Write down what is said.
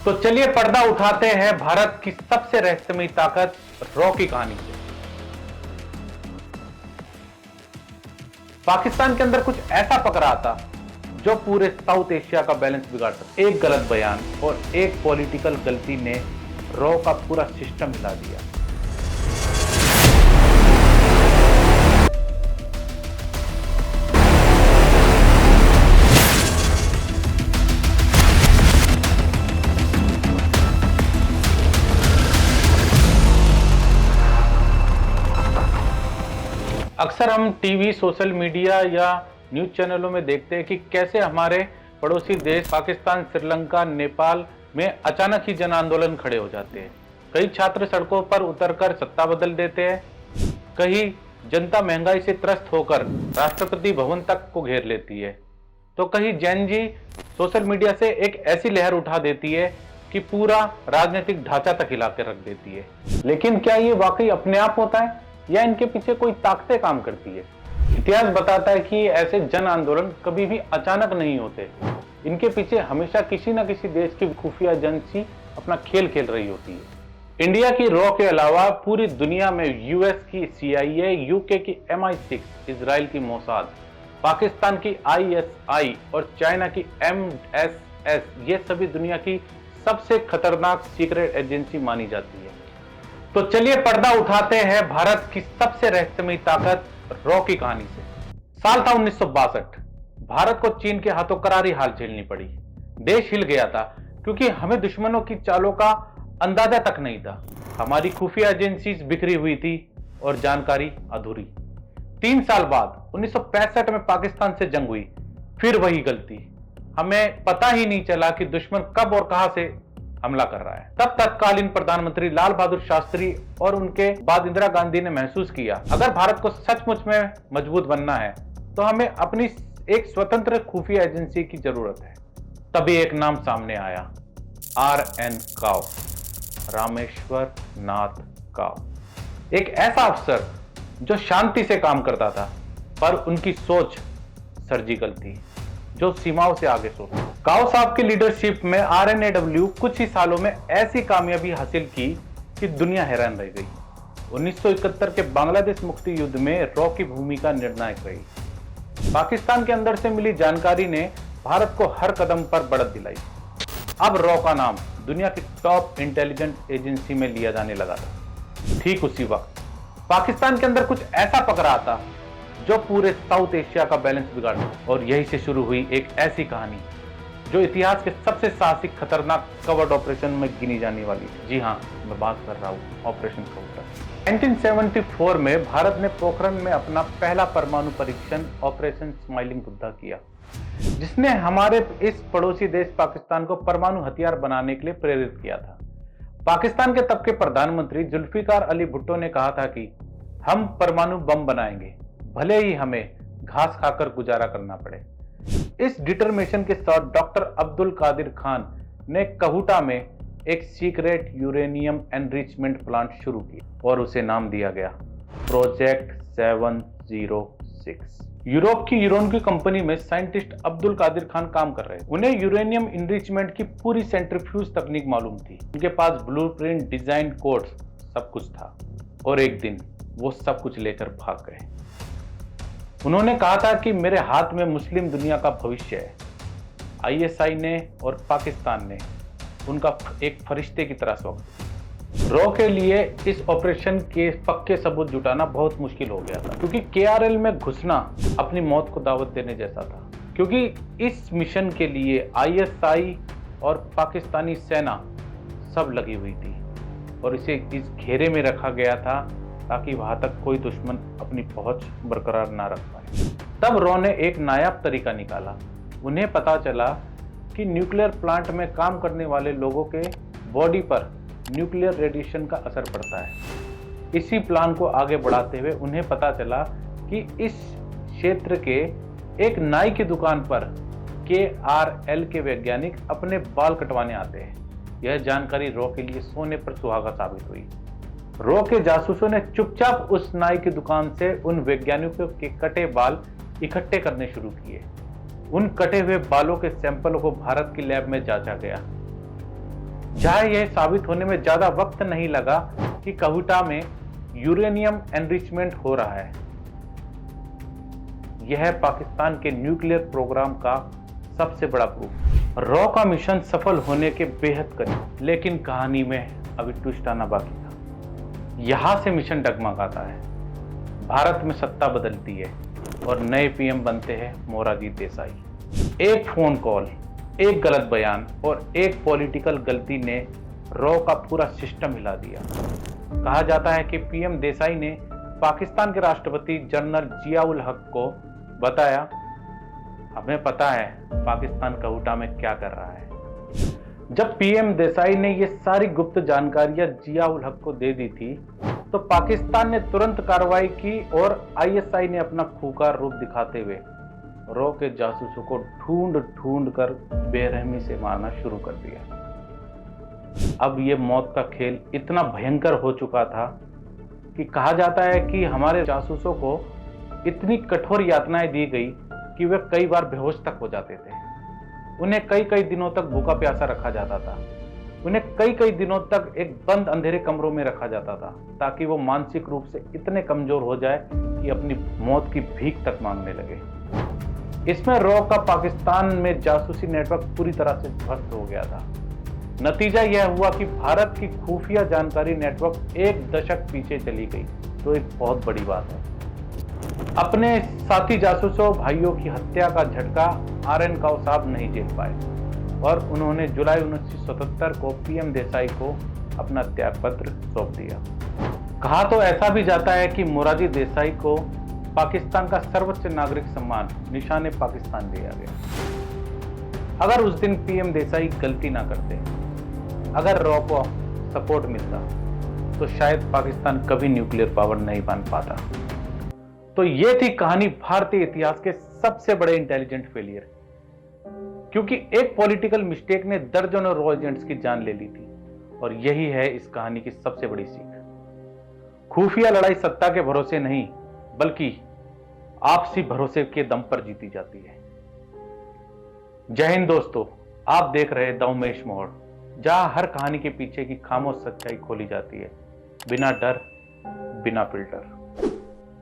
तो चलिए पर्दा उठाते हैं भारत की सबसे रहस्यमयी ताकत रॉ की कहानी से। पाकिस्तान के अंदर कुछ ऐसा पकड़ा था जो पूरे साउथ एशिया का बैलेंस बिगाड़ सकता। एक गलत बयान और एक पॉलिटिकल गलती ने रॉ का पूरा सिस्टम हिला दिया। अक्सर हम टीवी, सोशल मीडिया या न्यूज चैनलों में देखते हैं कि कैसे हमारे पड़ोसी देश पाकिस्तान, श्रीलंका, नेपाल में अचानक ही जन आंदोलन खड़े हो जाते हैं। कई छात्र सड़कों पर उतरकर सत्ता बदल देते हैं, कहीं जनता महंगाई से त्रस्त होकर राष्ट्रपति भवन तक को घेर लेती है, तो कहीं जैन जी सोशल मीडिया से एक ऐसी लहर उठा देती है कि पूरा राजनीतिक ढांचा तक हिला कर रख देती है। लेकिन क्या ये वाकई अपने आप होता है या इनके पीछे कोई ताकतें काम करती है? इतिहास बताता है कि ऐसे जन आंदोलन कभी भी अचानक नहीं होते। इनके पीछे हमेशा किसी न किसी देश की खुफिया एजेंसी अपना खेल खेल रही होती है। इंडिया की रॉ के अलावा पूरी दुनिया में यूएस की CIA, यूके की MI6, इजराइल की मोसाद, पाकिस्तान की ISI और चाइना की MSS, ये सभी दुनिया की सबसे खतरनाक सीक्रेट एजेंसी मानी जाती है। तो चलिए पर्दा उठाते हैं भारत की सबसे रहस्यमयी ताकत रॉ की कहानी से। साल था 1962। भारत को चीन के हाथों करारी हार झेलनी पड़ी। देश हिल गया था क्योंकि हमें दुश्मनों की चालों का अंदाजा तक नहीं था। हमारी खुफिया एजेंसीज बिखरी हुई थी और जानकारी अधूरी। 3 साल बाद 1965 में पाकिस्तान से जंग हुई। फिर वही गलती। हमें पता ही नहीं चला कि दुश्मन कब और कहां से हमला कर रहा है। तब तत्कालीन प्रधानमंत्री लाल बहादुर शास्त्री और उनके बाद इंदिरा गांधी ने महसूस किया, अगर भारत को सचमुच में मजबूत बनना है तो हमें अपनी एक स्वतंत्र खुफिया एजेंसी की जरूरत है। तभी एक नाम सामने आया, RN काव, रामेश्वर नाथ काव। एक ऐसा अफसर जो शांति से काम करता था, पर उनकी सोच सर्जिकल थी, जो सीमाओं से आगे सोचता। काव साहब की लीडरशिप में RNAW कुछ ही सालों में ऐसी कामयाबी हासिल की कि दुनिया हैरान रह गई। 1971 के बांग्लादेश मुक्ति युद्ध में रॉ की भूमिका निर्णायक रही। पाकिस्तान के अंदर से मिली जानकारी ने भारत को हर कदम पर बढ़त दिलाई। अब रॉ का नाम दुनिया की टॉप इंटेलिजेंस एजेंसी में लिया जाने लगा था। ठीक उसी वक्त पाकिस्तान के अंदर कुछ ऐसा पकड़ा था जो पूरे साउथ एशिया का बैलेंस बिगाड़ दिया। और यही से शुरू हुई एक ऐसी कहानी जो इतिहास के सबसे साहसिक, खतरनाक कवर्ड ऑपरेशन में गिनी जाने वाली है। जी हाँ, मैं बात कर रहा हूँ ऑपरेशन कवर्ड। 1974 में भारत ने पोखरण में अपना पहला परमाणु परीक्षण ऑपरेशन स्माइलिंग बुद्धा किया, जिसने हमारे इस पड़ोसी देश पाकिस्तान को परमाणु हथियार बनाने के लिए प्रेरित किया था। पाकिस्तान के तब के प्रधानमंत्री जुल्फिकार अली भुट्टो ने कहा था कि हम परमाणु बम बनाएंगे, भले ही हमें घास खाकर गुजारा करना पड़े। इस डिटरमिनेशन के साथ डॉक्टर अब्दुल कादिर खान ने कहूटा में एक सीक्रेट यूरेनियम एनरिचमेंट प्लांट शुरू किया और उसे नाम दिया गया प्रोजेक्ट 706। यूरोप की यूरोन की कंपनी में साइंटिस्ट अब्दुल कादिर खान काम कर रहे थे। उन्हें यूरेनियम एनरिचमेंट की पूरी सेंट्रीफ्यूज तकनीक मालूम थी। उनके पास ब्लूप्रिंट, डिजाइन, कोड्स, सब कुछ था। और एक दिन वो सब कुछ लेकर भाग गए। उन्होंने कहा था कि मेरे हाथ में मुस्लिम दुनिया का भविष्य है। ISI ने और पाकिस्तान ने उनका एक फरिश्ते की तरह स्वागत। रॉ के लिए इस ऑपरेशन के पक्के सबूत जुटाना बहुत मुश्किल हो गया था, क्योंकि KRL में घुसना अपनी मौत को दावत देने जैसा था। क्योंकि इस मिशन के लिए ISI और पाकिस्तानी सेना सब लगी हुई थी और इसे इस घेरे में रखा गया था ताकि वहां तक कोई दुश्मन अपनी पहुंच बरकरार ना रख पाए। तब रॉ ने एक नायाब तरीका निकाला। उन्हें पता चला कि न्यूक्लियर प्लांट में काम करने वाले लोगों के बॉडी पर न्यूक्लियर रेडिएशन का असर पड़ता है। इसी प्लान को आगे बढ़ाते हुए उन्हें पता चला कि इस क्षेत्र के एक नाई की दुकान पर KRL के वैज्ञानिक अपने बाल कटवाने आते हैं। यह जानकारी रॉ के लिए सोने पर सुहागा साबित हुई। रॉ के जासूसों ने चुपचाप उस नाई की दुकान से उन वैज्ञानिकों के कटे बाल इकट्ठे करने शुरू किए। उन कटे हुए बालों के सैंपलों को भारत की लैब में जांचा गया। जहां यह साबित होने में ज्यादा वक्त नहीं लगा कि कहुटा में यूरेनियम एनरिचमेंट हो रहा है। यह है पाकिस्तान के न्यूक्लियर प्रोग्राम का सबसे बड़ा प्रूफ। रॉ का मिशन सफल होने के बेहद करीब, लेकिन कहानी में अभी ट्विस्ट आना बाकी था। यहां से मिशन डगमगाता है, भारत में सत्ता बदलती है और नए पीएम बनते हैं मोरारजी देसाई। एक फोन कॉल, एक गलत बयान और एक पॉलिटिकल गलती ने रॉ का पूरा सिस्टम हिला दिया। कहा जाता है कि पीएम देसाई ने पाकिस्तान के राष्ट्रपति जनरल जियाउल हक को बताया, हमें पता है पाकिस्तान कहुटा में क्या कर रहा है। जब पीएम देसाई ने ये सारी गुप्त जानकारियां जियाउल हक को दे दी थी तो पाकिस्तान ने तुरंत कार्रवाई की और आईएसआई ने अपना खूंखार रूप दिखाते हुए रॉ के जासूसों को ढूंढ ढूंढ कर बेरहमी से मारना शुरू कर दिया। अब ये मौत का खेल इतना भयंकर हो चुका था कि कहा जाता है कि हमारे जासूसों को इतनी कठोर यातनाएं दी गई कि वे कई बार बेहोश तक हो जाते थे। उन्हें कई कई दिनों तक भूखा प्यासा रखा जाता था। उन्हें कई कई दिनों तक एक बंद अंधेरे कमरों में रखा जाता था ताकि वो मानसिक रूप से इतने कमजोर हो जाए कि अपनी मौत की भीख तक मांगने लगे। इसमें रॉ का पाकिस्तान में जासूसी नेटवर्क पूरी तरह से ध्वस्त हो गया था। नतीजा यह हुआ कि भारत की खुफिया जानकारी नेटवर्क एक दशक पीछे चली गई, तो एक बहुत बड़ी बात है। अपने साथी जासूसों भाइयों की हत्या का झटका आर.एन. काओ साहब नहीं झेल पाए और उन्होंने जुलाई 1977 को पीएम देसाई को अपना त्यागपत्र सौंप दिया। कहा तो ऐसा भी जाता है कि मोरारजी देसाई को पाकिस्तान का सर्वोच्च नागरिक सम्मान निशाने पाकिस्तान दिया गया। अगर उस दिन पीएम देसाई गलती ना करते, अगर रॉ को सपोर्ट मिलता, तो शायद पाकिस्तान कभी न्यूक्लियर पावर नहीं बन पाता। तो ये थी कहानी भारतीय इतिहास के सबसे बड़े इंटेलिजेंट फेलियर, क्योंकि एक पॉलिटिकल मिस्टेक ने दर्जनों रॉ एजेंट्स की जान ले ली थी। और यही है इस कहानी की सबसे बड़ी सीख। खुफिया लड़ाई सत्ता के भरोसे नहीं, बल्कि आपसी भरोसे के दम पर जीती जाती है। जय हिंद दोस्तों, आप देख रहे द उमेश मोड़, जहां हर कहानी के पीछे की खामोश सच्चाई खोली जाती है, बिना डर, बिना फिल्टर।